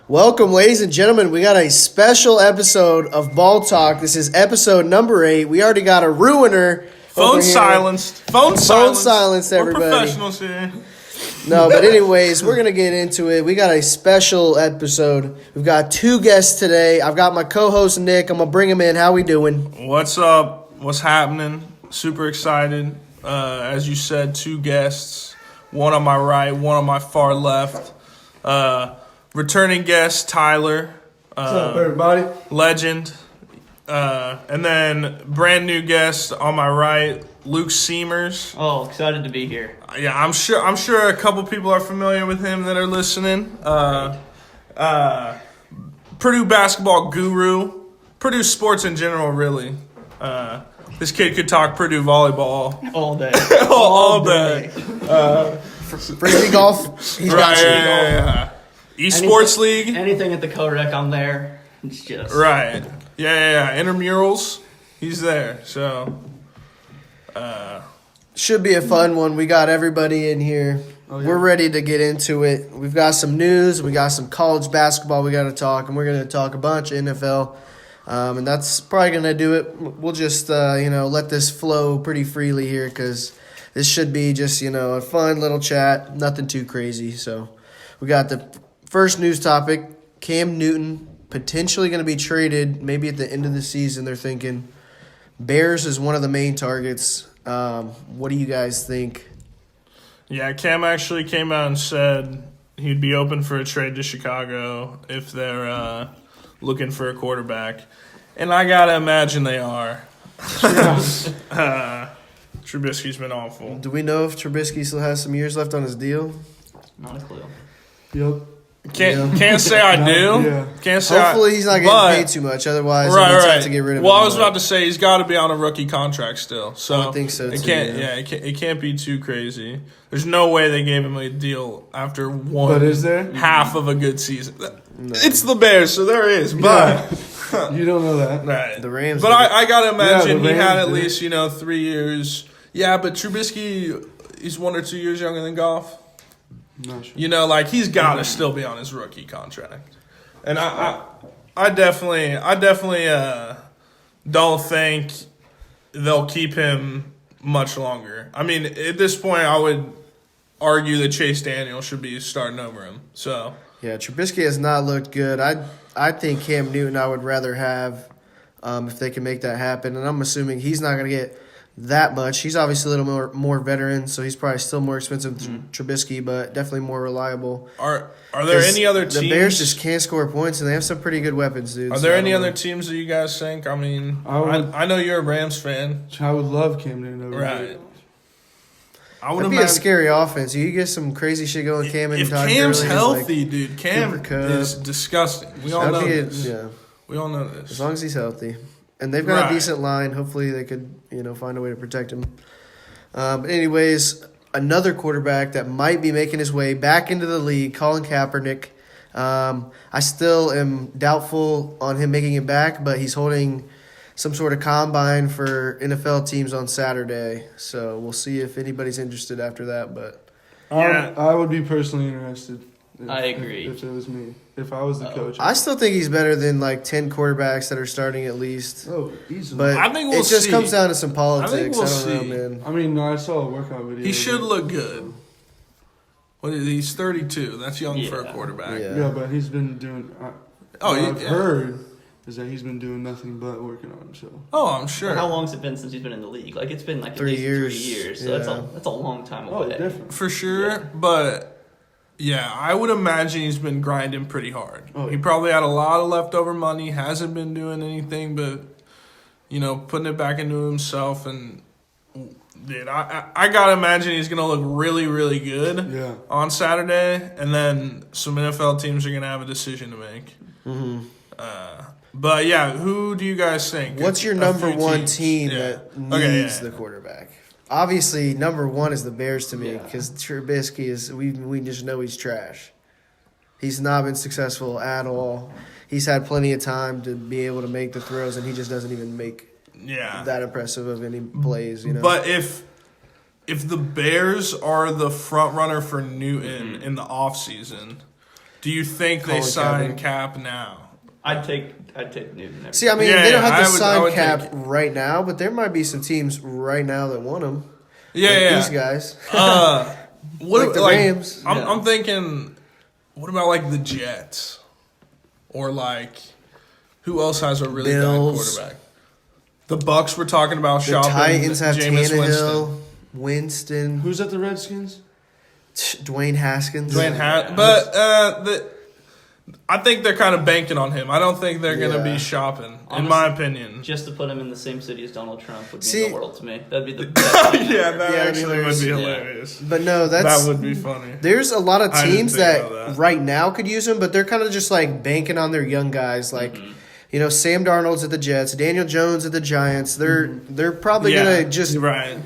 Welcome, ladies and gentlemen. We got a special episode of Ball Talk. This is episode number 8. We already got a ruiner. Phone silenced. Phone silenced, everybody. We're professionals here. No, but anyways, we're going to get into it. We got a special episode. We've got 2 guests today. I've got my co-host, Nick. I'm going to bring him in. How we doing? What's up? What's happening? Super excited. As you said, 2 guests. One on my right, one on my far left. Returning guest, Tyler. What's up, everybody? Legend. And then brand new guest on my right, Luke Seamers. Oh, excited to be here. Yeah, I'm sure a couple people are familiar with him that are listening. Purdue basketball guru. Purdue sports in general, really. This kid could talk Purdue volleyball All day. all day. Frisbee golf, he's got you. Yeah. Esports league. Anything at the co-rec, I'm there. It's just Right. Yeah. Intramurals, he's there. So, Should be a fun one. We got everybody in here. Oh, yeah. We're ready to get into it. We've got some news. We got some college basketball we got to talk, and we're going to talk a bunch of NFL. And that's probably going to do it. We'll just, let this flow pretty freely here because this should be just, a fun little chat. Nothing too crazy. So we got the first news topic, Cam Newton potentially going to be traded maybe at the end of the season, they're thinking. Bears is one of the main targets. What do you guys think? yeah, Cam actually came out and said he'd be open for a trade to Chicago if they're looking for a quarterback. And I got to imagine they are. Trubisky's been awful. Do we know if Trubisky still has some years left on his deal? not a clue. Yep. Can't say I do. Yeah. Can't say Hopefully he's not getting paid too much. Otherwise, he have to get rid of him. Well, I was about to say he's got to be on a rookie contract still. So I think so, it too, can't. yeah. It can't be too crazy. There's no way they gave him a deal after one. But is there? half of a good season? It's the Bears, so there is. But You don't know that. right. The Rams. But I gotta imagine the he had Rams at did. least 3 years. Yeah, but Trubisky, he's 1 or 2 years younger than Goff. I'm not sure. He's got to still be on his rookie contract, and I definitely don't think they'll keep him much longer. I mean, at this point, I would argue that Chase Daniel should be starting over him. So Yeah, Trubisky has not looked good. I think Cam Newton I would rather have if they can make that happen. And I'm assuming he's not going to get that much. He's obviously a little more veteran, so he's probably still more expensive than Trubisky, but definitely more reliable. are there any other teams? The Bears just can't score points, and they have some pretty good weapons, dude. Are there any other teams that you guys think? I mean, I know you're a Rams fan, I would love Cam Newton over right? I would It'd be a scary offense. You get some crazy shit going. Cam and if Todd Cam's Gurley, healthy, dude, Cam Cooper Kupp. is disgusting. We all know this. Yeah, We all know as this. long as he's healthy. And they've got Right. a decent line. Hopefully they could, find a way to protect him. But anyways, another quarterback that might be making his way back into the league, Colin Kaepernick. I still am doubtful on him making it back, but he's holding some sort of combine for NFL teams on Saturday. So we'll see if anybody's interested after that. But Yeah. I would be personally interested. I agree. If it was me. If I was the coach. I still think he's better than 10 quarterbacks that are starting at least. Oh, easily. But I think we'll it just see. comes down to some politics. I think we'll don't know, see. man. I mean, no, I saw a workout video. He should look good. What is he? He's 32. That's young for a Yeah. quarterback. Yeah. Yeah, but he's been doing. Oh, what I've yeah. heard is that he's been doing nothing but working on himself. Oh, I'm sure. How long's it been since he's been in the league? It's been at 3 least years. 3 years. So Yeah. that's a long time Oh, away. definitely. For sure, Yeah. but yeah, I would imagine he's been grinding pretty hard. Oh, He yeah. probably had a lot of leftover money, hasn't been doing anything but, putting it back into himself. And, dude, I got to imagine he's going to look really, really good Yeah. on Saturday. And then some NFL teams are going to have a decision to make. Mm-hmm. But, yeah, who do you guys think? What's your A number few one teams. team Yeah. that needs Okay, yeah. the quarterback? Obviously, number one is the Bears to me Yeah. because Trubisky is we just know he's trash. He's not been successful at all. He's had plenty of time to be able to make the throws, and he just doesn't even make Yeah. that impressive of any plays. But if the Bears are the front runner for Newton in the offseason, Do you think they Colin sign Kaepernick. Cap now? I'd take Newton. every See, I mean, Yeah, they don't yeah, have to I sign would Cap take right now, but there might be some teams right now that want him. Yeah, Like yeah. these guys. What Like the like, Rams. I'm thinking, what about like the Jets, or like who else has a really Bills. bad quarterback? The Bucks were talking about The shopping. Titans have Jameis Tannehill, Winston, Who's at the Redskins? Dwayne Haskins. But I think they're kind of banking on him. I don't think they're going to Yeah. be shopping, in Honestly, my opinion. Just to put him in the same city as Donald Trump would See- mean the world to me. That'd be the best thing Yeah, ever. that Yeah, actually would be Yeah. hilarious. But no, That that's would be funny. there's a lot of I didn't teams think that, about that. right now could use him, but they're kind of just like banking on their young guys. Like, you know, Sam Darnold's at the Jets, Daniel Jones at the Giants. They're probably gonna just right.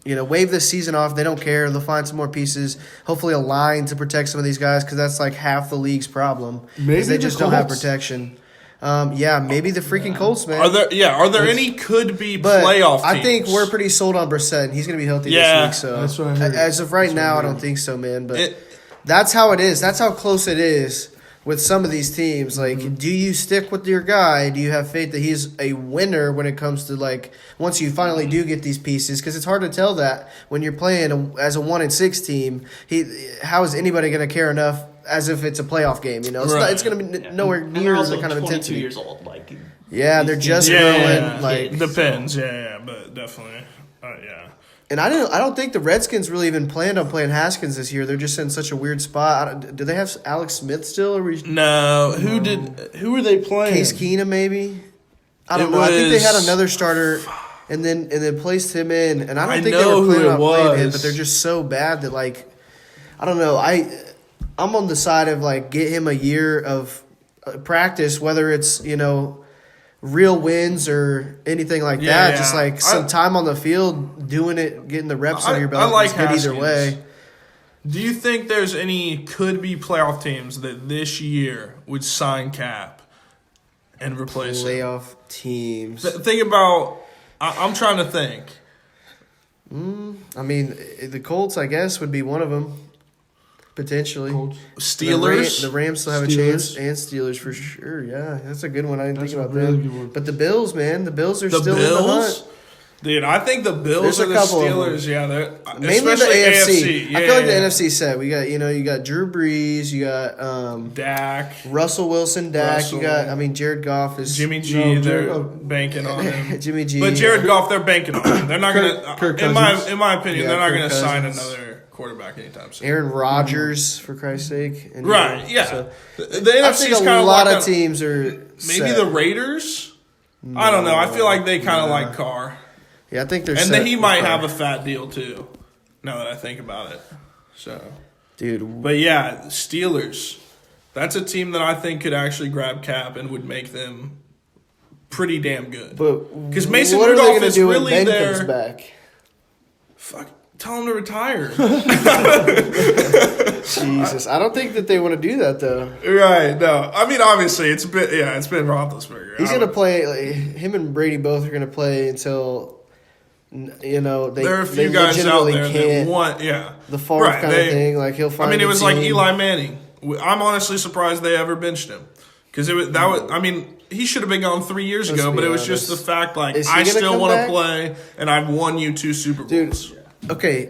wave this season off. They don't care. They'll find some more pieces. Hopefully, a line to protect some of these guys because that's like half the league's problem. 'Cause Maybe they the just don't have Colts. protection. Maybe the freaking Colts, man. Are there any could be But playoff teams? I think we're pretty sold on Brissett. And he's going to be healthy Yeah. this week. So That's what I heard. as of right That's what now, I I don't heard. think so, man. But It- that's how it is. That's how close it is with some of these teams. Like, do you stick with your guy? Do you have faith that he's a winner when it comes to, like, once you finally do get these pieces? Because it's hard to tell that when you're playing as a 1-6 team. How is anybody going to care enough as if it's a playoff game? You know, it's, Right. it's going to be Yeah. nowhere And they're near also the kind of 22 intensity. years old. Like, Yeah, they're these just teams- growing. Yeah. Like, Depends, yeah, but definitely. Yeah. and I don't think the Redskins really even planned on playing Haskins this year. They're just in such a weird spot. Do they have Alex Smith still, or No, who were they playing? Case Keenum maybe? I don't It know. I think they had was- another starter, and then placed him in. And I don't I think they know were who planning it on playing him, was. but they're just so bad that, like, I don't know. I'm on the side of, like, get him a year of practice, whether it's real wins or anything like Yeah, that. yeah. Just like some time on the field, doing it, getting the reps under your I belt. like It's good either Haskins. way. Do you think there's any could be playoff teams that this year would sign Cap and replace him? Playoff teams. Think about. I'm trying to think. I mean, the Colts, I guess, would be one of them. Potentially. Colts. Steelers. The Rams still have a chance, and Steelers for sure. Yeah, that's a good one. I didn't That's think a about really them. good one. But the Bills, man, the Bills are The still in the Bills. hunt. Dude, I think the Bills There's a or the couple of Steelers, yeah, they're Mainly the especially AFC. Yeah, I feel like the yeah. NFC set. We got you got Drew Brees, you got Dak, Russell Wilson, Dak. Russell. You got Jared Goff is Jimmy G, No, they're Jared- banking on him. Jimmy G. But Jared Goff, they're banking on him. They're not gonna. Kirk in my Cousins. opinion, Yeah, they're not Kirk gonna sign Cousins. another quarterback anytime soon. Aaron Rodgers, for Christ's sake. And, Right? Yeah. so the I NFC think is a kind of lot like of teams are maybe the Raiders. I don't know. I feel like they kind of like Carr, Yeah, I think they're and set then he with might Carr. have a fat deal too. Now that I think about it, so. Dude, But yeah, Steelers. That's a team that I think could actually grab Cap and would make them pretty damn good. but 'Cause Mason what Rudolph are they gonna is do really when Ben their- comes back? Fuck, tell him to retire. Jesus, I don't think that they want to do that though. Right? No, I mean obviously it's been Roethlisberger. He's gonna play. Like, him and Brady both are gonna play until they. There are a they few guys out legitimately there that can't. want, yeah. The Favre Right, kind they- of thing. Like he'll find. I mean, it a was like team. Eli Manning. I'm honestly surprised they ever benched him because I mean, he should have been gone 3 years Let's ago, be but it was just honest. the fact like Is he I gonna still come want to back? play, and I've won you 2 Super Dude, Bowls. okay.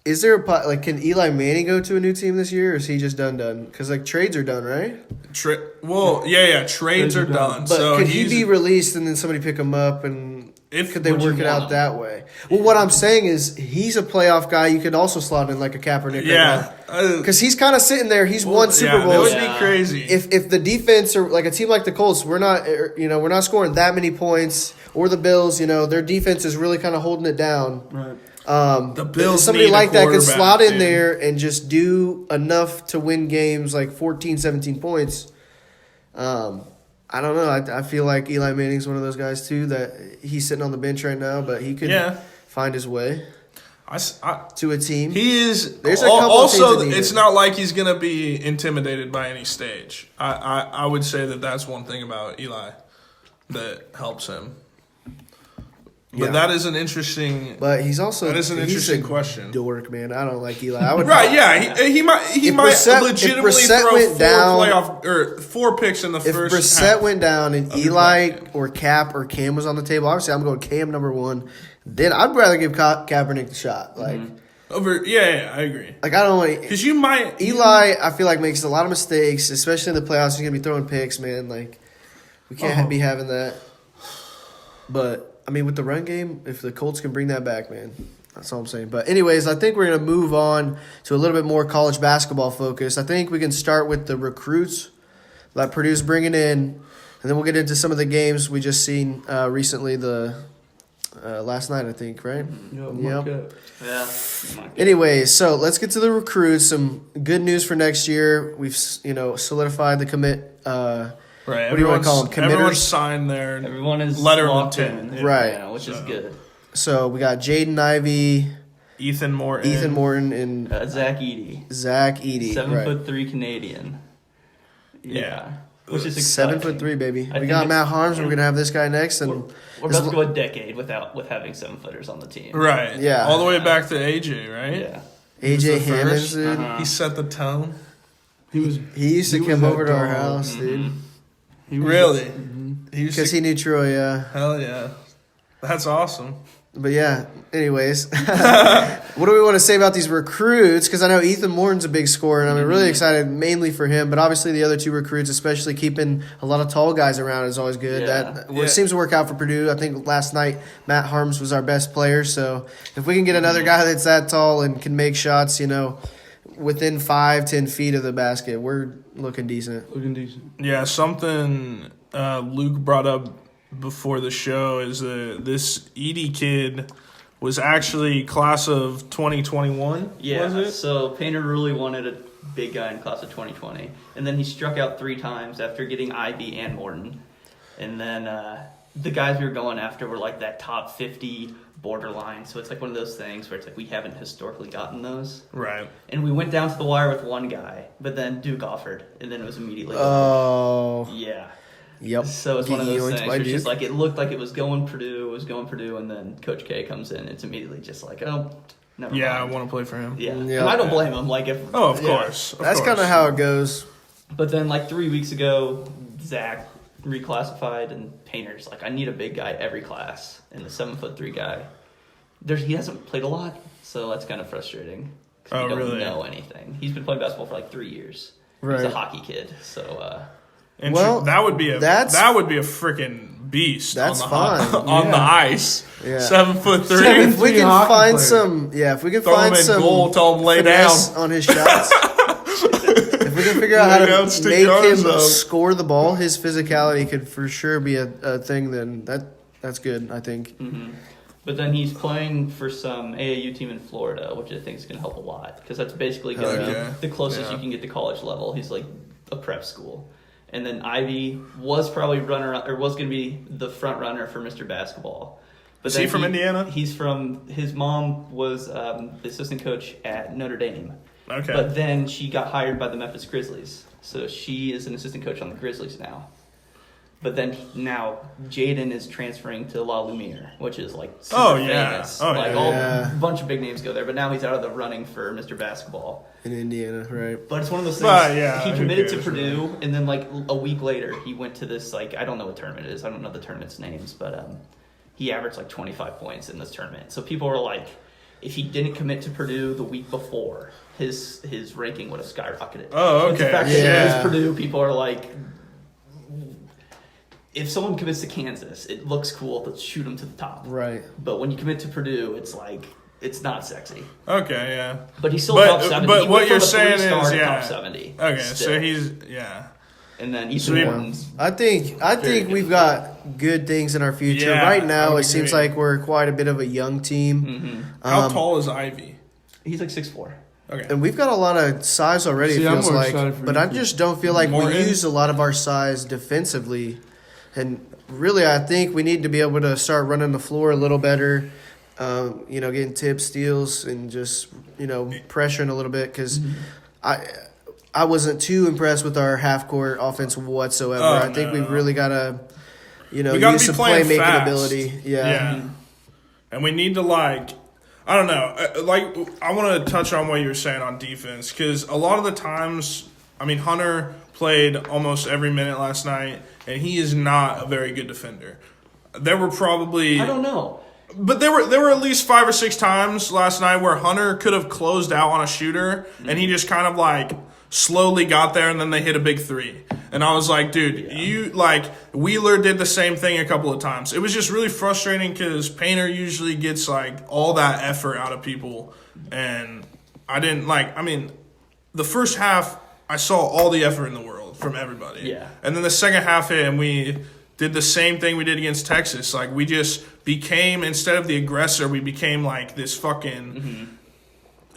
Is there can Eli Manning go to a new team this year, or is he just done? Because like trades are done, right? Trades are done. But so could he he's- be released and then somebody pick him up and could they would you work it want out him? that way? Well, what I'm saying is he's a playoff guy. You could also slot in like a Kaepernick. Yeah, Because he's kind of sitting there. He's won Super That Bowls. would be crazy. If the defense or like a team like the Colts, we're not scoring that many points, or the Bills, their defense is really kind of holding it down. Right. The Bills somebody need a like that could quarterback, slot in dude. there and just do enough to win games like 14, 17 points. I don't know. I feel like Eli Manning's one of those guys too that he's sitting on the bench right now, but he could find his way to a team. He is. There's a couple of teams also, that need it's it. not like he's going to be intimidated by any stage. I would say that that's one thing about Eli that helps him. But that is an interesting. But he's also that is an interesting question. Dork, man. I don't like Eli. I would Right? Yeah, he might legitimately throw 4 picks in the first. If Brissett half went down and Eli or Cap or Cam was on the table, obviously I'm going Cam number 1. Then I'd rather give Kaepernick the shot. Like I agree. Like I don't want because you might Eli. I feel like makes a lot of mistakes, especially in the playoffs. He's gonna be throwing picks, man. Like we can't be having that. But I mean, with the run game, if the Colts can bring that back, man, that's all I'm saying. But anyways, I think we're going to move on to a little bit more college basketball focus. I think we can start with the recruits that Purdue's bringing in, and then we'll get into some of the games we just seen recently, last night, I think, right? Yep. Yeah. Anyways, so let's get to the recruits. Some good news for next year. We've, solidified the commit right. What do you want to call them? Committers? Everyone signed their Everyone is letter of locked intent. in, Right. which is good. So we got Jaden Ivey, Ethan Morton, and Zach Eady. 7'3" Canadian. Yeah. Which is exciting. 7'3", baby. I We got think Matt Harms. We're gonna have this guy next, and We're about to go a decade with having 7-footers on the team. Right. Yeah. All the way back to AJ, right? Yeah. AJ He's the Hammonds, first. dude. He set the tone. He Used to was come that over to our dog. house, dude, Really? because he knew Troy. Yeah, Hell yeah. That's awesome. but yeah. Anyways, what do we want to say about these recruits? Because I know Ethan Morton's a big scorer, and I'm really excited mainly for him. But obviously, the other 2 recruits, especially keeping a lot of tall guys around, is always good. Yeah. It seems to work out for Purdue. I think last night Matt Harms was our best player. So if we can get another guy that's that tall and can make shots, within 5-10 feet of the basket, we're looking decent. Yeah, something Luke brought up before the show is this Edie kid was actually class of 2021. Yeah. Was it? So Painter really wanted a big guy in class of 2020, and then he struck out 3 times after getting Ivy and Morton, and then the guys we were going after were like that top 50 borderline. So it's like one of those things where it's like we haven't historically gotten those. Right. And we went down to the wire with one guy, but then Duke offered, and then it was immediately Oh, yeah. yep. So it's one of those Yoinked things by where it's just Duke. like it looked like it was going Purdue, and then Coach K comes in, and it's immediately just like, oh, never Yeah, I mind. want to play for him. Yeah. Yeah. And I don't blame him. Like if Of course. That's kind of how it goes. But then like 3 weeks ago, Zach reclassified, and Painter's like, I need a big guy every class, and the 7'3" guy. He hasn't played a lot, so that's kind of frustrating. 'Cause we don't really? know anything. He's been playing basketball for like 3 years. Right. He's a hockey kid, so Well, that would be a freaking beast. That's on the, fine. on the ice. Yeah. 7'3". If we can hockey find player. some, if we can Throw him find in some goal, tell him lay finesse down. on his shots, if we can figure out Lay how down, to stick make your him arms up. score the ball, his physicality could for sure be a thing. Then that's good, I think. But then he's playing for some AAU team in Florida, which I think is going to help a lot because that's basically going to Okay. be the closest Yeah. you can get to college level. He's like a prep school. And then Ivy was probably was going to be the front runner for Mr. Basketball. But Is he then from Indiana? His mom was the assistant coach at Notre Dame. Okay. But then she got hired by the Memphis Grizzlies. So she is an assistant coach on the Grizzlies now. But then now Jaden is transferring to La Lumiere, which is like super famous. Oh, like yeah. a bunch of big names go there. But now he's out of the running for Mr. Basketball. In Indiana, right? But it's one of those things. But, yeah, he who committed to cares, Purdue, and then like a week later, he went to this I don't know what tournament it is. I don't know the tournament's names, but he averaged like 25 points in this tournament. So people were like, if he didn't commit to Purdue the week before, his ranking would have skyrocketed. Oh, But the okay. fact that Yeah. he goes Purdue, people are like, if someone commits to Kansas, it looks cool to shoot him to the top. Right. But when you commit to Purdue, it's like it's not sexy. Okay, yeah. But he's still But- top 70. but He what went you're from a saying three-star is, to yeah. top 70. Okay, still. so he's, yeah. And then So Ethan he- Morton's I think we've got good things in our future. Yeah, right I now, would it seems agree. like we're quite a bit of a young team. How tall is Ivy? he's like 6'4". Okay. And we've got a lot of size already, See, it I'm feels more like. excited for But you. I just don't feel like we Morton? use a lot of our size defensively. And really, I think we need to be able to start running the floor a little better, getting tips, steals, and just, pressuring a little bit. Because I wasn't too impressed with our half-court offense whatsoever. Oh, I think no. we've really got to, We gotta use be some playing playmaking fast. ability. Yeah. And we need to, like, I don't know. Like, I want to touch on what you were saying on defense because a lot of the times, I mean, Hunter played almost every minute last night, and he is not a very good defender. There were probably... I don't know. But there were at least 5 or 6 times last night where Hunter could have closed out on a shooter, and he just kind of, like, slowly got there, and then they hit a big three. And I was like, dude, you, like, Wheeler did the same thing a couple of times. It was just really frustrating because Painter usually gets, like, all that effort out of people. And I didn't, like, I mean, the first half, I saw all the effort in the world from everybody. Yeah. And then the second half hit, and we did the same thing we did against Texas. Like, we just became, instead of the aggressor, we became, like, this fucking...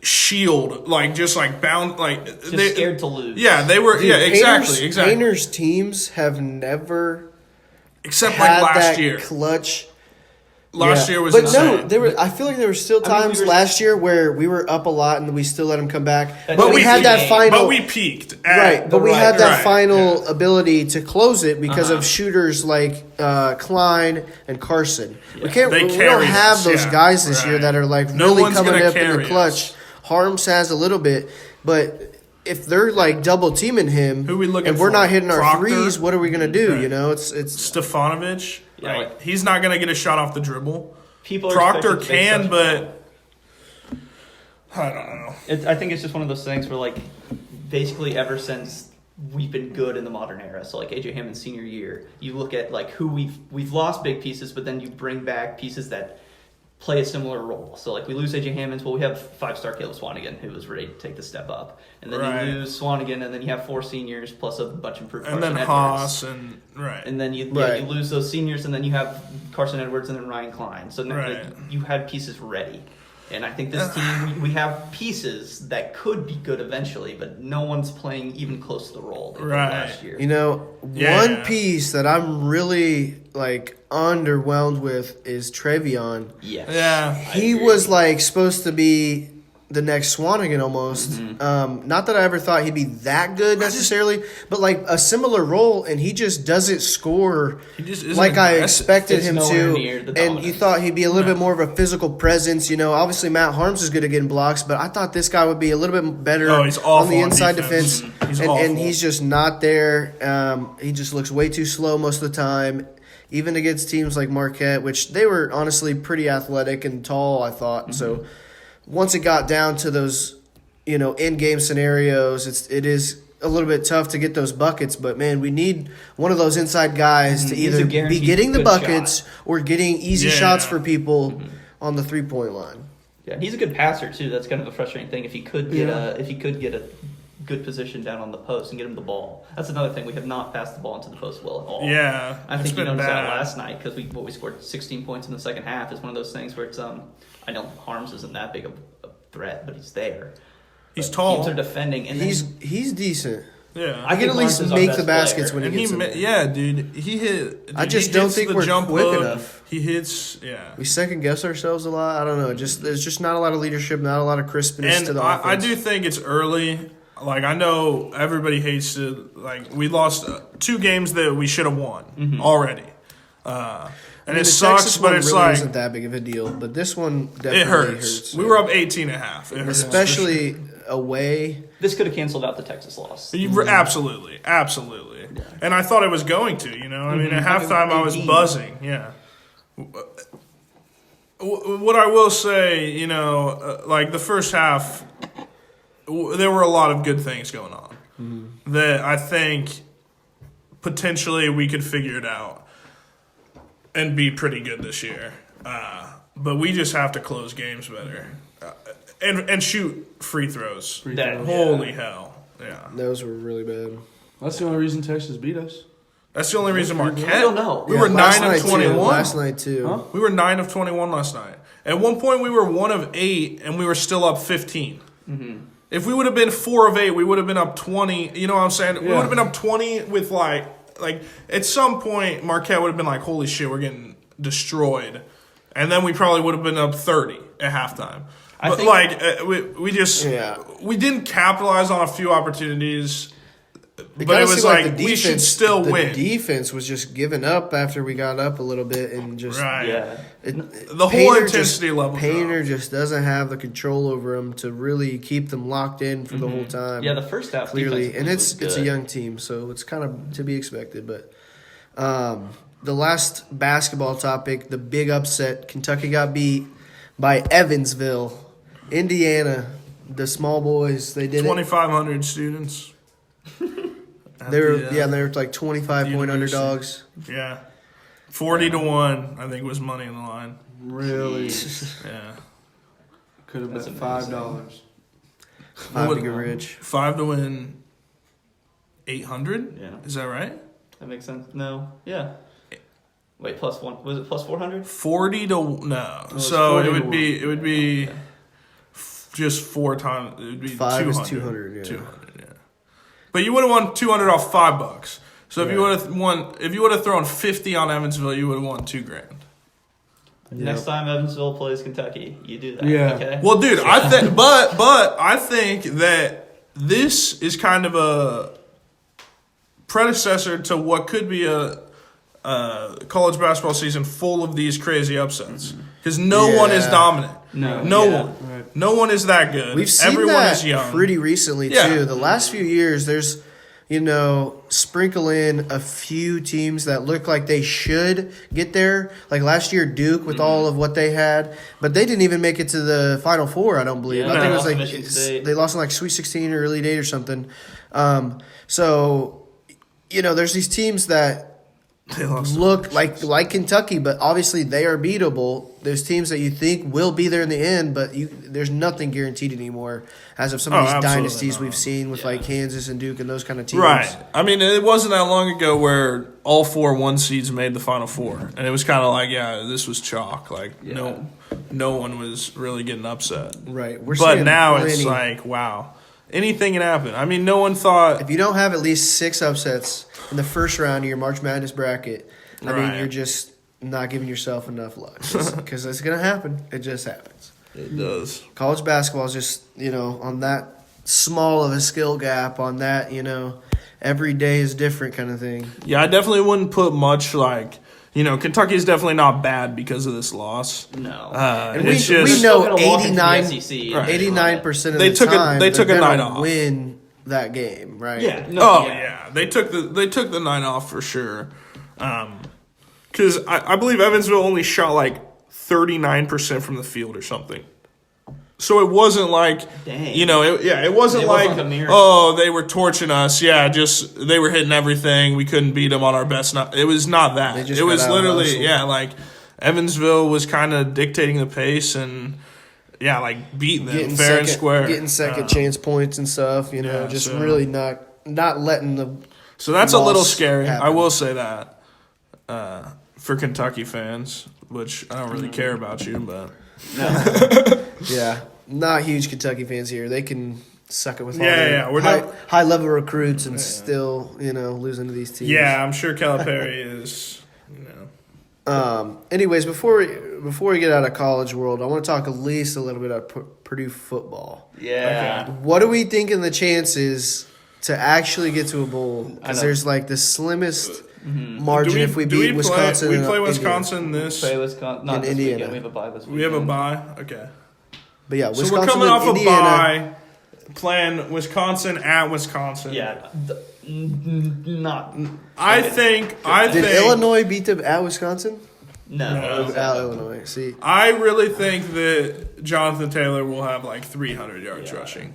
shield, like just like bound, like Just scared to lose. Yeah, they were. Dude, Yeah, exactly. Painter's teams have never Except had like last that year. clutch. Last year was but insane. no, there were. I feel like there were still times last year where we were up a lot and we still let them come back. But we had that final. But we peaked. Right, but we had that final yeah. ability to close it because of shooters like Klein and Carson. Yeah. We can't. They We don't carried have us, those yeah. guys this year Right. that are like No really one's coming gonna up in the carry clutch. us. Harms has a little bit, but if they're like double teaming him, Who we looking and we're for? not hitting our Proctor? threes, what are we gonna do? Right. You know, it's Stefanovic, Yeah, like, like- he's not going to get a shot off the dribble. People are Proctor expected to make can, such- but I don't know. I think it's just one of those things where, like, basically ever since we've been good in the modern era, so like AJ Hammond's senior year, you look at like who we've lost big pieces, but then you bring back pieces that play a similar role. So like we lose AJ Hammond, well we have 5-star Caleb Swanigan who was ready to take the step up, and then Right. you lose Swanigan, and then you have 4 seniors plus a bunch of improved And then Carson Haas Edwards. and And then you Right. lose those seniors, and then you have Carson Edwards and then Ryan Klein. So now, Right. like, you had pieces ready. And I think this team, we have pieces that could be good eventually, but no one's playing even close to the role they did Right. last year. You know, Yeah. one piece that I'm really like underwhelmed with is Trevion. Yes. Yeah. He was like supposed to be the next Swanigan almost. Not that I ever thought he'd be that good necessarily, but like a similar role, and he just doesn't score He just isn't like I aggressive. expected It's him nowhere to. near the And you dominance. thought he'd be a little bit more of a physical presence. You know, obviously Matt Harms is good at getting blocks, but I thought this guy would be a little bit better Oh, he's on awful the on inside defense. defense. He's and awful. he's just not there. He just looks way too slow most of the time. Even against teams like Marquette, which they were honestly pretty athletic and tall, I thought. So once it got down to those, you know, in-game scenarios, it is a little bit tough to get those buckets. But man, we need one of those inside guys to He's a either be guaranteed getting the good buckets shot. or getting easy Yeah. shots for people on the 3-point line. Yeah, and he's a good passer too. That's kind of a frustrating thing. If he could get a good position down on the post and get him the ball. That's another thing. We have not passed the ball into the post well at all. Yeah. I it's think you been noticed that bad. last night because we scored 16 points in the second half. It's one of those things where it's I know Harms isn't that big of a threat, but he's there. He's But tall. Teams are defending, and He's then, decent. Yeah. I can think at least Harms is our make best the baskets player. when he gets in there. Yeah, dude. He hit. I dude, just he don't hits think the we're jump quick hook. enough. He hits. Yeah. We second guess ourselves a lot. I don't know. There's just not a lot of leadership, not a lot of crispness to And the I offense. do think it's early. Like, I know everybody hates to, like, we lost 2 games that we should have won already. And I mean, it the sucks, Texas but one it's really like, wasn't that big of a deal. But this one definitely it hurts. We were up 18.5. It hurts. especially away. this could have canceled out the Texas loss. Absolutely. Absolutely. And I thought it was going to, you know? I mean, at halftime, I was 18. buzzing. Yeah. What I will say, you know, like the first half, there were a lot of good things going on that I think potentially we could figure it out and be pretty good this year. But we just have to close games better and shoot free throws. That- Holy hell. Yeah. Those were really bad. That's the only reason Texas beat us. That's the only reason Marquette. I don't know. We were 9 of Too. 21. Last night too. Huh? We were 9 of 21 last night. At one point, we were 1 of 8, and we were still up 15. If we would have been 4 of 8, we would have been up 20. You know what I'm saying? We would have been up 20 with like at some point, Marquette would have been like, "Holy shit, we're getting destroyed," and then we probably would have been up 30 at halftime. I But think- we just Yeah. we didn't capitalize on a few opportunities. but it was like we should still win. The defense was just giving up after we got up a little bit and just Right. Yeah. The whole intensity level. Painter just doesn't have the control over them to really keep them locked in for the whole time. Yeah, the first half clearly, and it's good. a young team, so it's kind of to be expected. But the last basketball topic, the big upset, Kentucky got beat by Evansville, Indiana. The small boys, they did 2,500 students. They were like 25-point underdogs. Yeah. 40-1, I think, was money on the line. Really? Yeah. Could have That's bet amazing. $5. Five to get rich. 5 to win 800? Yeah. Is that right? That makes sense. No. Yeah. Wait, plus one. Was it plus 400? 40 to no. it's So 40 it to would be just 4 times. It would be 5 200. is 200, yeah. 200, yeah. But you would have won 200 off $5. So if you would have thrown 50 on Evansville, you would have won $2,000. Next time Evansville plays Kentucky, you do that. Yeah. Okay. Well, dude, I think, but I think that this is kind of a predecessor to what could be a college basketball season full of these crazy upsets because no one is dominant. No. No Yeah. one. No one is that good. We've seen Everyone that is young. pretty recently, Yeah. too. The last few years, there's, sprinkle in a few teams that look like they should get there. Like last year, Duke with all of what they had. But they didn't even make it to the Final Four, I don't believe. Yeah, I think they it was lost to like Michigan State. they lost in like Sweet 16 or early 8 or something. So, there's these teams that They lost look like Kentucky, but obviously they are beatable. There's teams that you think will be there in the end, but there's nothing guaranteed anymore. As of some of these absolutely dynasties not. we've seen with like Kansas and Duke and those kind of teams. Right. I mean, it wasn't that long ago where all 4 1 seeds made the Final Four, and it was kind of like, this was chalk. Like no one was really getting upset. Right. We're But seeing now it's plenty. like, wow, anything can happen. I mean, no one thought. If you don't have at least 6 upsets in the first round of your March Madness bracket, I mean, Right. you're just not giving yourself enough luck because it's going to happen. It just happens. It does. College basketball is just, on that small of a skill gap, on that, every day is different kind of thing. Yeah, I definitely wouldn't put much Kentucky's definitely not bad because of this loss. No. And It's we just know Still gonna walk into the 89% SEC Right. 89% of They the took a- time they took they're a night gonna off. win that game, right? Yeah. No, Oh yeah, they took the night off for sure. Because I believe Evansville only shot like 39% from the field or something. So it wasn't like, Dang. it wasn't It like, wasn't like a miracle. they were torching us. Yeah, just they were hitting everything. We couldn't beat them on our best night. It was not that. They just It was got literally, out-hustled. like Evansville was kind of dictating the pace and, like beating them fair and square. getting second chance points and stuff. Just so- really not letting the. So that's a little loss scary. happen. I will say that for Kentucky fans, which I don't really care about you, but Yeah, not huge Kentucky fans here. They can suck it with all Yeah, their yeah, we're high, not- high level recruits and still losing to these teams. yeah, I'm sure Calipari is. Anyways, before we get out of college world, I want to talk at least a little bit about Purdue football. Yeah. What are we thinking the chances to actually get to a bowl? Because know. there's like the slimmest margin if we do beat Wisconsin. We and play Indiana. Wisconsin this. Play Wisconsin. Not In this Indiana. weekend. We have a bye this weekend. We have a bye. Okay. But yeah, So Wisconsin we're coming and off Indiana. a bye, playing Wisconsin at Wisconsin. Yeah. Not. I think. Did Illinois beat them at Wisconsin? No. No. it was At Illinois. See, I really think that Jonathan Taylor will have like 300 yards rushing.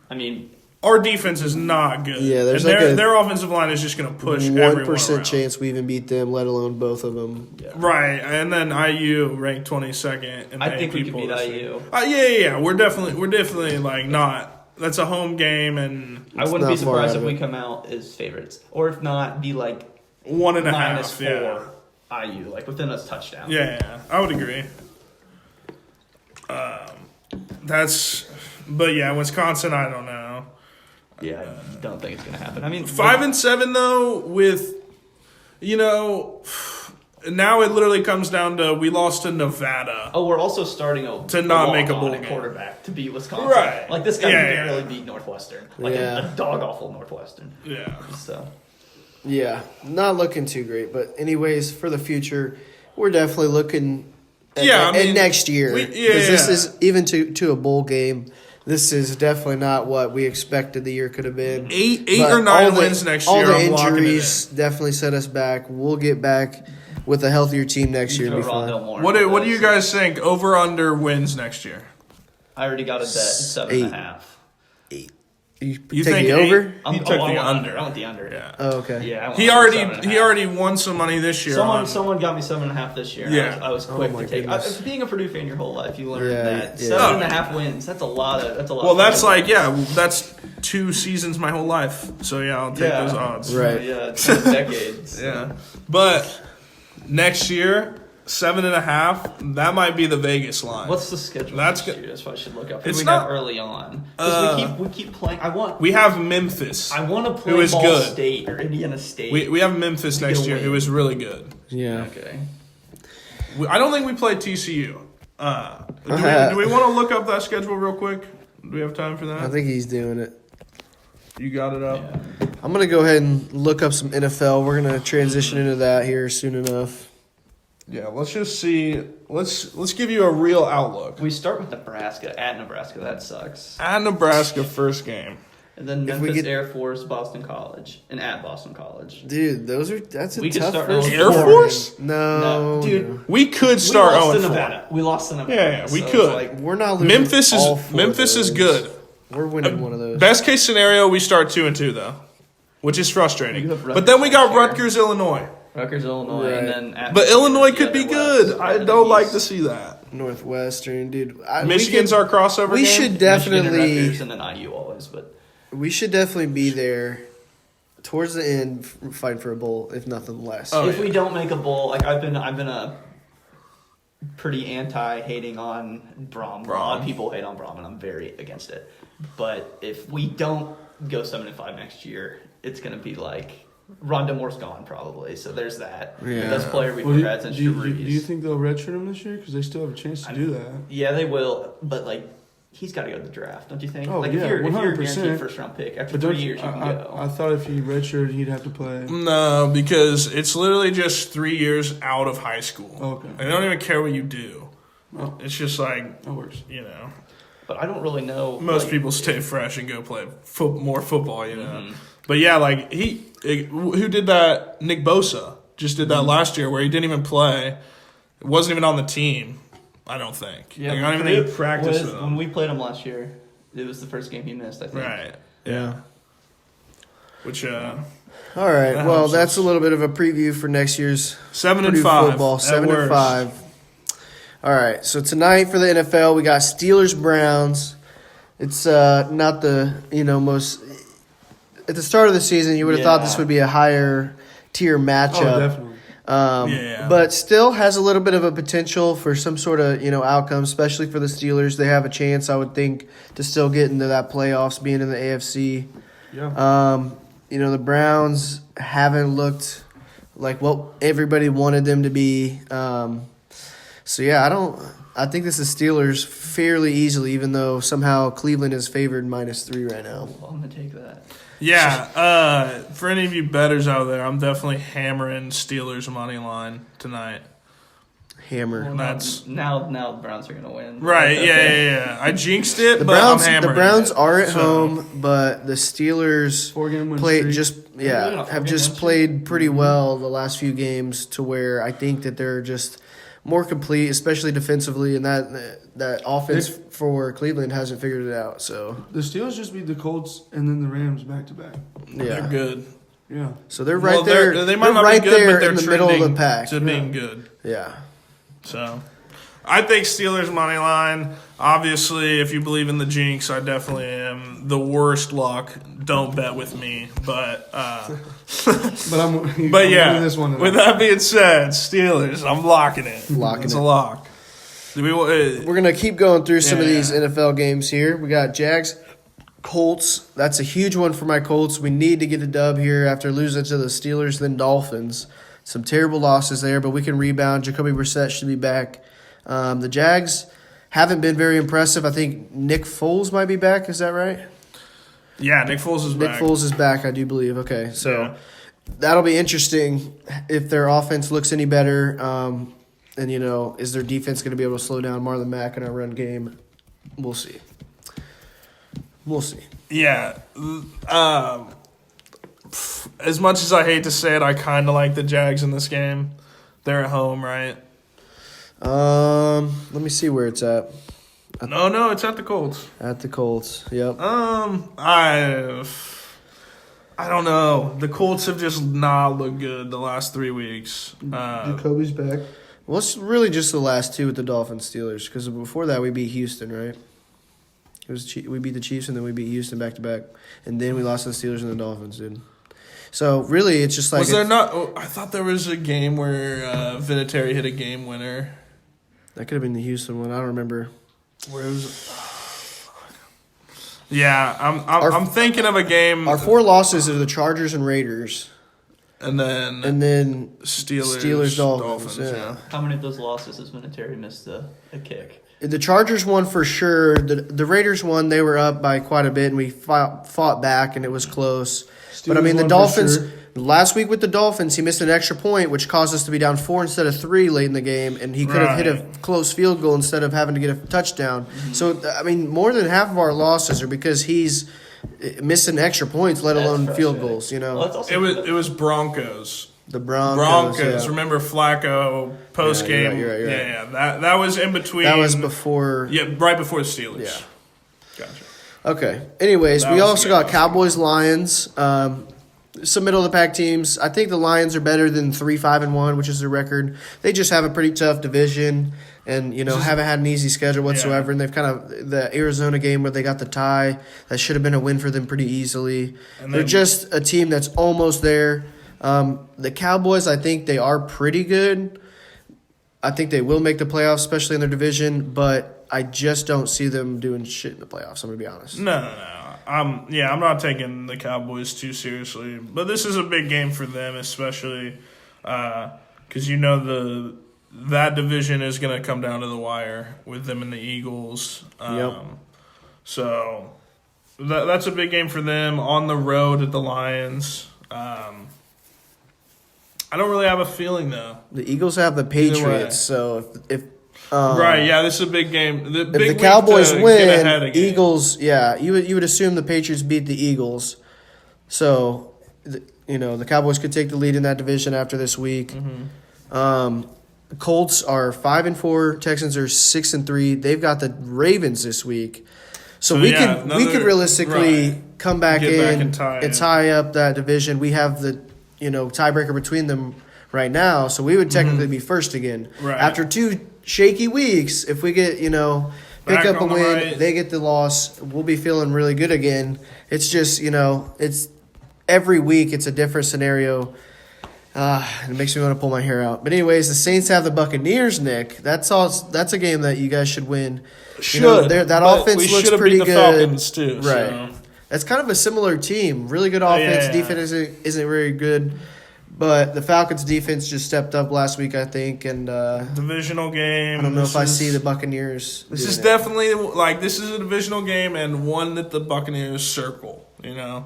I mean, Our defense is not good. Yeah, there's and like a their offensive line is just going to push everyone 1% around. chance we even beat them, let alone both of them. Right, and then IU ranked 22nd. And I think we could people beat this IU. year. Yeah. We're definitely like not. That's a home game and I wouldn't not be far surprised out if of we it. come out as favorites, or if not, be like -1.5. -4 Yeah. IU, like within a touchdown. Yeah, I would agree. But yeah, Wisconsin, I don't know. Yeah, I don't think it's gonna happen. I mean, 5-7 though, with now it literally comes down to we lost to Nevada. Oh, we're also starting To not make a bowl at game. quarterback to beat Wisconsin. Right. Like this guy Yeah, can yeah. barely beat Northwestern. Like Yeah. a dog awful Northwestern. Yeah. So Yeah, not looking too great. But anyways, for the future, we're definitely looking at, Yeah, I at mean, next year. yeah, This yeah. is, even to a bowl game, this is definitely not what we expected the year could have been. Eight But or nine all the- wins next all year. the I'm locking it injuries definitely set us back. We'll get back with a healthier team next year. you And throw be Rondo fine. more. in. What into do you this. guys think? Over under wins next year? I already got a bet. It's 7.5. You You take think the eight? over? He took the I want under. I want the under. Yeah. Oh, okay. Yeah. I want He the already 7.5. won some money this year. Someone got me 7.5 this year. Yeah. I was quick Oh, my to take. goodness. Being a Purdue fan your whole life, you learn Yeah, that yeah. 7.5 wins. That's a lot. Well, that's of like that's 2 seasons my whole life. So yeah, I'll take those odds. Right. Yeah, it's been decades. Yeah, but next year 7.5. That might be the Vegas line. What's the schedule? That's next good. year? That's what I should look up. It's We not- got early on. 'Cause we keep playing. We have Memphis. I want to play Who is Ball good. State or Indiana State. We have Memphis We next get a year, win. who is really good. Yeah. Okay. I don't think we play TCU. Do we want to look up that schedule real quick? Do we have time for that? I think he's doing it. You got it up. Yeah. I'm going to go ahead and look up some NFL. We're going to transition into that here soon enough. Yeah, let's just see. Let's give you a real outlook. We start with Nebraska. At Nebraska, that sucks. At Nebraska, first game. And then If we Memphis get- Air Force, Boston College, and at Boston College. Dude, that's a We could tough start first early. Air four. Force? No, No, dude. no. We could start we lost to 0-4. Nevada. We lost to Nevada. Yeah, we it's could. like, We're not losing Memphis all is four of Memphis is those. good. We're winning one of those. Best case scenario, we start 2-2 though, which is frustrating. You have But then we got Rutgers Rutgers, Illinois. Rutgers, Illinois, Right. and then at But Michigan, Illinois the could be other good. West, I and the don't like East. to see that. Northwestern, dude. Michigan's our crossover We game. should Michigan and definitely. Rutgers, and then IU always, but We should definitely be there towards the end, fighting for a bowl, if nothing less. Oh, if yeah. we don't make a bowl, like I've been a pretty hating on Brom. A lot of people hate on Brom, and I'm very against it. But if we don't go 7-5 next year, it's gonna be like Rondé Moore's gone probably. So there's that. Yeah. The best player we've Well, ever had since Drew do Brees. you think they'll redshirt him this year? Because they still have a chance to do that. Yeah, they will, but like he's got to go to the draft, don't you think? Oh, like yeah, if you're a 100%. guaranteed first round pick after But 3 don't years, you can go. I thought if he redshirted, he'd have to play. No, because it's literally just 3 years out of high school. Okay. They don't even care what you do. Oh, It's just like, that works. you know, But I don't really know. most like, people stay fresh and go play more football, you know. Mhm. But yeah, like who did that? Nick Bosa just did that last year where he didn't even play. Wasn't even on the team, I don't think. Yeah, Like, I don't even think he Purdue practiced was- with when him. we played him last year. It was the first game he missed, I think. Right. Yeah. Which All right. That Well, helps that's us. a little bit of a preview for next year's 7-5 Purdue football. at 7-5. worst. All right. So tonight for the NFL, we got Steelers Browns. It's not the most. At the start of the season, you would have thought this Yeah. would be a higher tier matchup. Oh, definitely. Yeah. But still has a little bit of a potential for some sort of outcome, especially for the Steelers. They have a chance, I would think, to still get into that playoffs, being in the AFC. Yeah. The Browns haven't looked like what everybody wanted them to be. So yeah, I think this is Steelers fairly easily, even though somehow Cleveland is favored -3 right now. Well, I'm gonna take that. Yeah, for any of you bettors out there, I'm definitely hammering Steelers money line tonight. Hammer. Well, That's- now the Browns are gonna win. Right, That's yeah, okay. yeah. I jinxed it, The but Browns, I'm hammering the Browns it. are at So, home, but the Steelers 4-game win played streak. Yeah, have four-game just win played pretty well the last few games to where I think that they're just more complete, especially defensively, and that offense for Cleveland hasn't figured it out. So The Steelers just beat the Colts and then the Rams back to back. they're yeah, good. Yeah. so they're right Well, there. They might they're not right be good, there but they're in the middle of the trending pack. to being good. Yeah, So, I think Steelers money line. Obviously, if you believe in the jinx, I definitely am. The worst luck. Don't bet with me. But But I'm yeah. winning this one tonight. With that being said, Steelers. I'm locking it. Locking it's it. a lock. Do we? we're gonna keep going through some of Yeah. these NFL games here. We got Jags, Colts. That's a huge one for my Colts. We need to get a dub here after losing to the Steelers, then Dolphins. Some terrible losses there, but we can rebound. Jacoby Brissett should be back. The Jags haven't been very impressive. I think Nick Foles might be back. Is that right? Yeah, Nick Foles is back. Nick Foles is back, I do believe. Okay, so that'll be interesting if their offense looks any better. And, is their defense going to be able to slow down Marlon Mack in our run game? We'll see. Yeah. As much as I hate to say it, I kind of like the Jags in this game. They're at home, right? Let me see where it's at. No, it's at the Colts. At the Colts, yep. I don't know. The Colts have just not looked good the last 3 weeks. Jacoby's back. Well, it's really just the last two with the Dolphins Steelers, because before that we beat Houston, right? We beat the Chiefs and then we beat Houston back to back, and then we lost to the Steelers and the Dolphins, dude. So really, it's just like was there not? Oh, I thought there was a game where Vinatieri hit a game winner. That could have been the Houston one. I don't remember. Where it was. Yeah, I'm thinking of a game. Our 4 losses are the Chargers and Raiders. And then Steelers, Dolphins. Yeah. How many of those losses has Vinatieri missed a kick? The Chargers won for sure. The Raiders won. They were up by quite a bit, and we fought back, and it was close. But, I mean, the Dolphins, last week with the Dolphins, he missed an extra point, which caused us to be down 4 instead of 3 late in the game, and he could have hit a close field goal instead of having to get a touchdown. Mm-hmm. So, I mean, more than half of our losses are because he's missing extra points, let alone field goals, Well, it was Broncos. The Broncos. Yeah. Remember Flacco post game? You're right. Yeah. That was in between. That was before. Yeah, right before the Steelers. Yeah. Gotcha. Okay. Anyways, we also got Cowboys, Lions. Some middle of the pack teams. I think the Lions are better than 3-5-1, which is their record. They just have a pretty tough division, and haven't had an easy schedule whatsoever. Yeah. And they've kind of the Arizona game where they got the tie that should have been a win for them pretty easily. They're just a team that's almost there. The Cowboys, I think they are pretty good. I think they will make the playoffs, especially in their division, but I just don't see them doing shit in the playoffs, I'm going to be honest. No. I'm not taking the Cowboys too seriously, but this is a big game for them, especially because that division is going to come down to the wire with them and the Eagles. So that's a big game for them on the road at the Lions. I don't really have a feeling though. The Eagles have the Patriots, so if right, yeah, this is a big game. If the Cowboys win, Eagles, you would assume the Patriots beat the Eagles. So, the Cowboys could take the lead in that division after this week. Mm-hmm. The Colts are 5-4. Texans are 6-3. They've got the Ravens this week. So we could realistically come back and tie up that division. We have the tiebreaker between them right now, so we would technically be first again. Right. After 2 shaky weeks, if we get, pick up a win, they get the loss, we'll be feeling really good again. It's just, it's every week it's a different scenario. It makes me want to pull my hair out. But anyways, the Saints have the Buccaneers, Nick. That's a game that you guys should win. That offense looks pretty good. Falcons too, right. So. It's kind of a similar team. Really good offense. Defense isn't very good. But the Falcons' defense just stepped up last week, I think. And divisional game. I don't know if I see the Buccaneers. This is definitely this is a divisional game and one that the Buccaneers circle. We're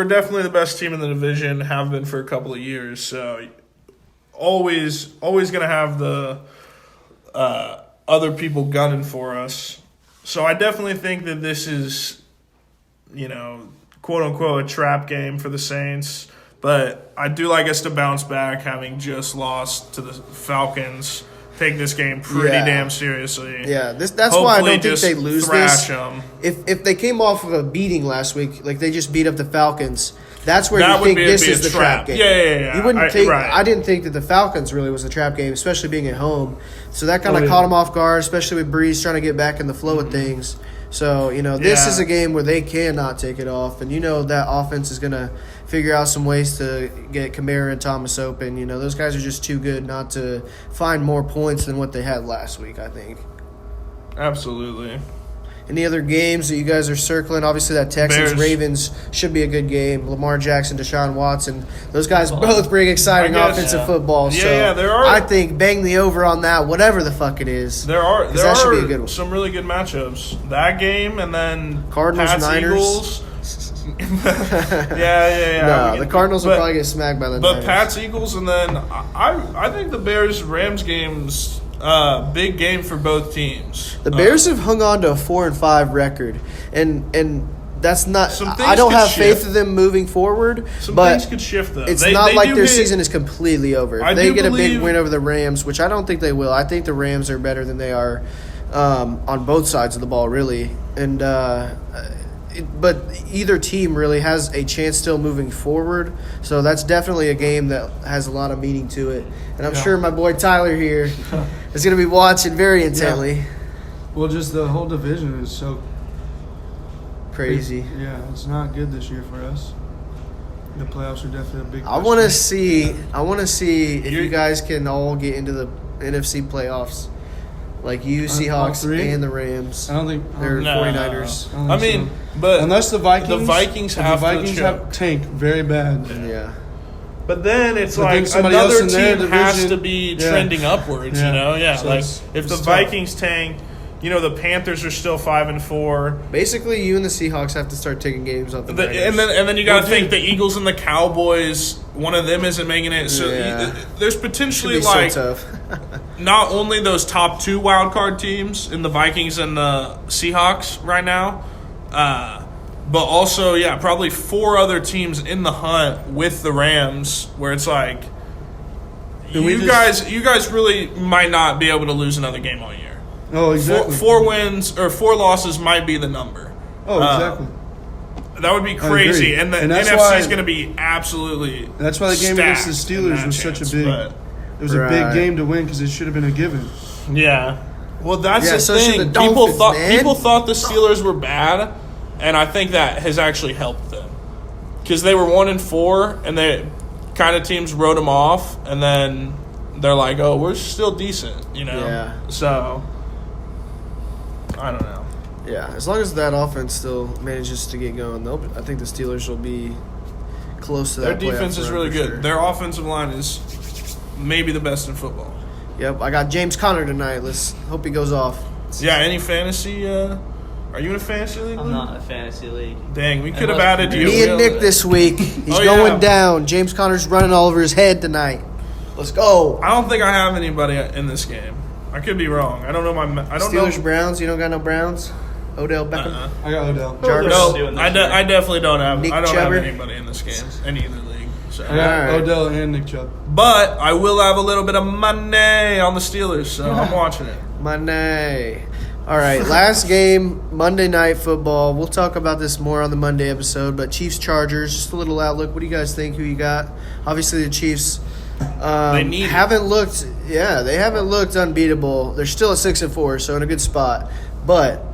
definitely the best team in the division. Have been for a couple of years. So always gonna have the other people gunning for us. So I definitely think that this is, quote unquote, a trap game for the Saints. But I do like us to bounce back, having just lost to the Falcons. Take this game pretty damn seriously. Yeah, that's why I don't think they lose this. Them. If they came off of a beating last week, like they just beat up the Falcons, that's where you think this is the trap game. Yeah. You wouldn't think. Right. I didn't think that the Falcons really was a trap game, especially being at home. So that kind of caught them off guard, especially with Breeze trying to get back in the flow of things. So, this is a game where they cannot take it off. And that offense is going to figure out some ways to get Kamara and Thomas open. Those guys are just too good not to find more points than what they had last week, I think. Absolutely. Any other games that you guys are circling? Obviously, that Texans-Ravens should be a good game. Lamar Jackson, Deshaun Watson. Those guys both bring exciting offensive football. Yeah, there are. I think bang the over on that, whatever the fuck it is. There are should be a good one. some really good matchups. That game and then Cardinals, Pats, Niners. Eagles. yeah. No, the Cardinals will probably get smacked by the Niners. But Pats, Eagles, and then I think the Bears-Rams game's big game for both teams. The Bears have hung on to a 4-5 record, and that's not. Some things I don't could have faith shift. in them moving forward. Some but things could shift though. It's They not like do their hit- season is completely over. I If they do get a big believe- win over the Rams, which I don't think they will. I think the Rams are better than they are on both sides of the ball, really. And but either team really has a chance still moving forward. So that's definitely a game that has a lot of meaning to it. And I'm sure my boy Tyler here is going to be watching very intently. Well, just the whole division is so Crazy. Yeah, it's not good this year for us. The playoffs are definitely a big. I want to see if you guys can all get into the NFC playoffs, like you, Seahawks, three? and the Rams. I don't think They're No. 49ers. don't I think mean, so. but unless the Vikings, have the Vikings to have tanked very bad. Yeah. But then it's But then like somebody another else in their team has division- to be Yeah. trending upwards, you know? Yeah, So like it's if the tough. Vikings tank, you know, the Panthers are still 5-4. Basically, you and the Seahawks have to start taking games off the Niners. And then you got to Well, think dude. the Eagles and the Cowboys. One of them isn't making it, so Yeah. there's Should potentially be like so tough. not only those top two wild card teams in the Vikings and the Seahawks right now, but also probably four other teams in the hunt with the Rams, where it's like you guys really might not be able to lose another game all year. Oh, exactly. Four wins or four losses might be the number. Oh, exactly. That would be crazy, agree. and the And that's NFC why- is going to be absolutely. That's why the game against the stacked in Steelers that was chance, such a big. but- It was a Right. big game to win because it should have been a given. Yeah. Well, that's Yeah, the so should thing. the Dolphins, man. People thought the Steelers were bad, and I think that has actually helped them because they were 1-4, and they kind of teams wrote them off, and then they're like, "Oh, we're still decent," you know. Yeah. So I don't know. Yeah, as long as that offense still manages to get going, I think the Steelers will be close to Their that playoff defense is run really for good. sure. Their offensive line is maybe the best in football. Yep, I got James Conner tonight. Let's hope he goes off. Yeah. Any fantasy? Are you in a fantasy league? I'm not in a fantasy league. Dang, we could have Unless- added you. Me and Nick this week. He's Oh, going yeah. down. James Conner's running all over his head tonight. Let's go. I don't think I have anybody in this game. I could be wrong. I don't know I don't Steelers, know. Browns. You don't got no Browns? Odell Beckham? Uh-uh. I got Odell. Jarvis? No, doing this I year. definitely don't have. Nick I don't have Chubb? anybody in this game in either league. So. I got Alright. Odell and Nick Chubb. But I will have a little bit of money on the Steelers, so I'm watching it. Monday. All right, last game, Monday Night Football. We'll talk about this more on the Monday episode, but Chiefs-Chargers, just a little outlook. What do you guys think? Who you got? Obviously, the Chiefs They need it. haven't looked unbeatable. They're still at 6-4, so in a good spot. But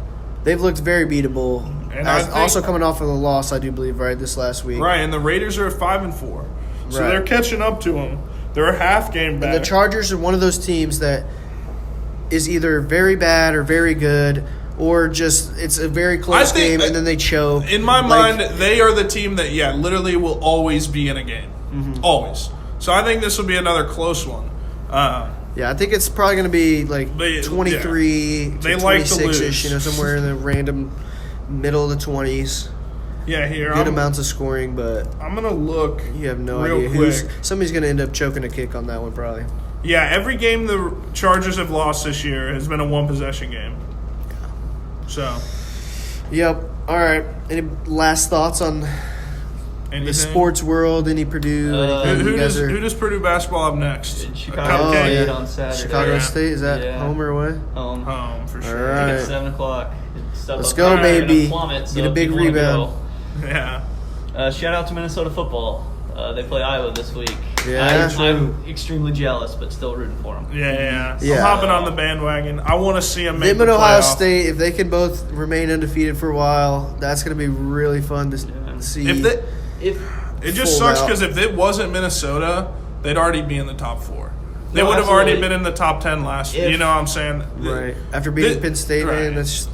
they've looked very beatable. And I think- Also coming off of a loss, I do believe, right, this last week. Right, and the Raiders are at 5-4, so Right. they're catching up to them. They're a half game back. And the Chargers are one of those teams that is either very bad or very good, or just it's a very close I think game that- and then they choke. In my Like, mind, they are the team that, literally will always be in a game. Always. So I think this will be another close one. yeah, I think it's probably going to be like They- 23 They to like to 26-ish, lose. somewhere in the random middle of the 20s. Yeah, here. Good amounts of scoring, but I'm going to look you have no real idea quick. somebody's going to end up choking a kick on that one probably. Yeah, every game the Chargers have lost this year has been a one-possession game. So, Yep. All right. Any last thoughts on anything? the sports world? Any Purdue? anything? Who You guys does, are who does Purdue basketball have next? Chicago Oh, Cupcake? State yeah. on Saturday. Chicago Yeah. State? Is that Yeah. home or away? Home. Home, for All sure. right. At 7 o'clock. Stuff Let's up go, there, gonna baby. plummet, so Get a if big you wanna rebound. Yeah. go. Shout out to Minnesota football. They play Iowa this week. Yeah. I'm extremely jealous, but still rooting for them. Yeah. Yeah. I'm hopping on the bandwagon. I want to see them make Them the and Ohio playoff. State, if they can both remain undefeated for a while, that's going to be really fun to see. If they, If it just Full sucks out. because if it wasn't Minnesota, they'd already be in the top 4. They No, would have already absolutely. been in the the top 10 last year. If- You know what I'm saying? right after beating Thi- Penn State, right. man, that's just,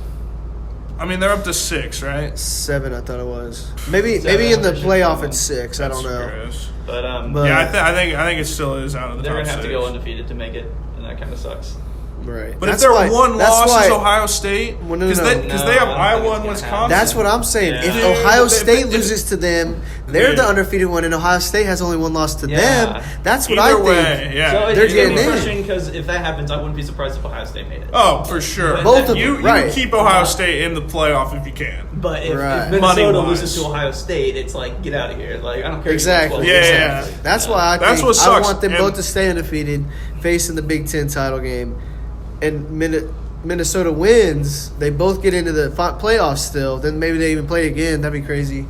I mean, they're up to 6, right? 7, I thought it was. Maybe Seven, in the there's playoff 7. it's 6. I don't know. Gross. But But- Yeah, I think it still is out of the they're top gonna have 6. to go undefeated to make it, and that kind of sucks. Right. But if their one loss is Ohio State, Well, no, because no, no. they No, have I don't think Iowa it's and gonna Wisconsin. That's what I'm saying. Yeah. If Dude, Ohio State if- loses to them, they're the undefeated one, and Ohio State has only one loss to Yeah. them. That's what Either I think. way, yeah. So They're it's gonna be getting in. frustrating because if that happens, I wouldn't be surprised if Ohio State made it. Oh, for sure. Both of you, them, right. You keep Ohio State in the playoff if you can. But if, Right. if Minnesota Money-wise. loses to Ohio State, it's like get out of here. Like I don't care. Exactly. Yeah, exactly. yeah. That's why I That's think what I sucks. want them And- both to stay undefeated, facing the Big Ten title game, and Minnesota wins. They both get into the playoffs still. Then maybe they even play again. That'd be crazy.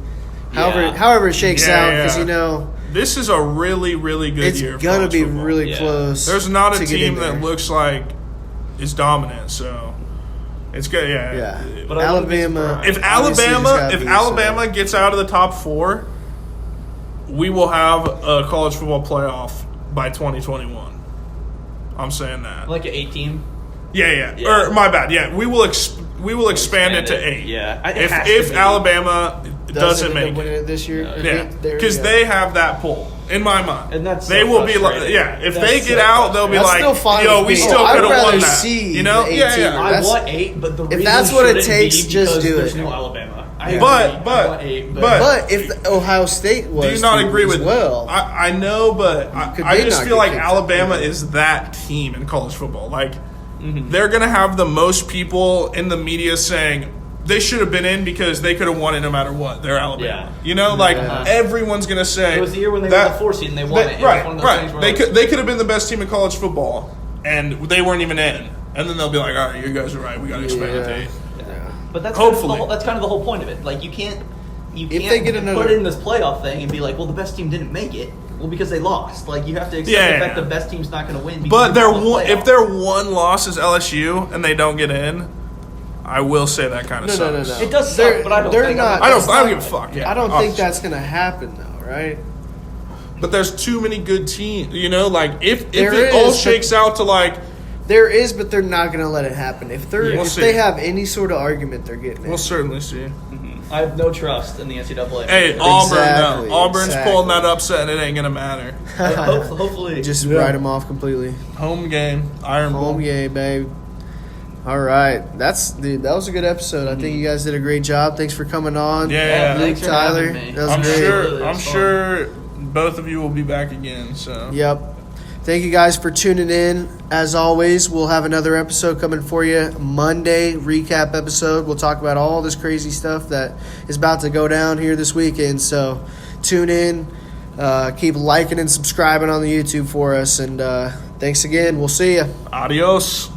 Yeah. However it shakes Yeah, out, because yeah. This is a really, really good it's year. for gonna college be football. really Yeah. close. There's not a to get team in there. that looks like is dominant, so it's good. Yeah. Yeah. But I wouldn't be Alabama. surprised. If Obviously, just Alabama, gotta if be, Alabama gets out of the top 4, we will have a college football playoff by 2021. I'm saying that. like an 8 team. Yeah. Yeah. Or my bad. Yeah, we will expand it to 8. Yeah. It has to If be. Alabama doesn't end up make winning it. this year. No. If Yeah, there we because go. they have that pull in my mind, And that's they so will be like, frustrating. yeah. If That's they get so out, they'll be That's like, still fine yo, with we me. still I'd could have rather won that. see You know, the yeah, 18. yeah. I That's- want 8, but the reason that's what it shouldn't takes, be just because do there's it. no Alabama. I Yeah. agree. But- I want 8, But if Ohio State was, Do you not to agree as with? well? I know, but Could I they just not feel get like kicked Alabama out? is that team in college football. Like they're gonna have the most people in the media saying they should have been in because they could have won it no matter what. They're Alabama. Yeah. You know, like Yeah. everyone's gonna say It was the year when they that- won the 4 seed and they won it. It was Right, one of those things right. where They could have been the best team in college football, and they weren't even in. And then they'll be like, all right, you guys are right. We got to expand it to 8. But that's Hopefully. that's kind of the whole point of it. Like you can't If they get another- put it in this playoff thing and be like, well, the best team didn't make it. Well, because they lost. Like you have to accept Yeah, the fact yeah. the best team's not going to win. Because But they're in the if playoff. their one loss is LSU and they don't get in, I will say that kind of No, sucks. It does They're- suck, but I don't they're think not- I That's don't not- give a fuck. Yeah, I don't think obviously. that's gonna happen though, right? But there's too many good teams. You know, like if There it is, all but- shakes out to like, There is, but they're not gonna let it happen. If they're We'll if see. they have any sort of argument, they're getting it. we'll certainly see. I have no trust in the NCAA. Hey, Auburn, Exactly, no. Auburn's exactly. pulling that upset, and it ain't gonna matter. Hopefully, Just Yeah. write them off completely. Home game, Iron Bowl. Home game, babe. All right, dude. That was a good episode. I think you guys did a great job. Thanks for coming on. Yeah, Luke, thanks for Tyler. having me. That was I'm great. sure. Really, I'm it's fun. sure both of you will be back again. So Yep. Thank you guys for tuning in. As always, we'll have another episode coming for you Monday, recap episode. We'll talk about all this crazy stuff that is about to go down here this weekend. So tune in. Keep liking and subscribing on the YouTube for us. And thanks again. We'll see you. adios.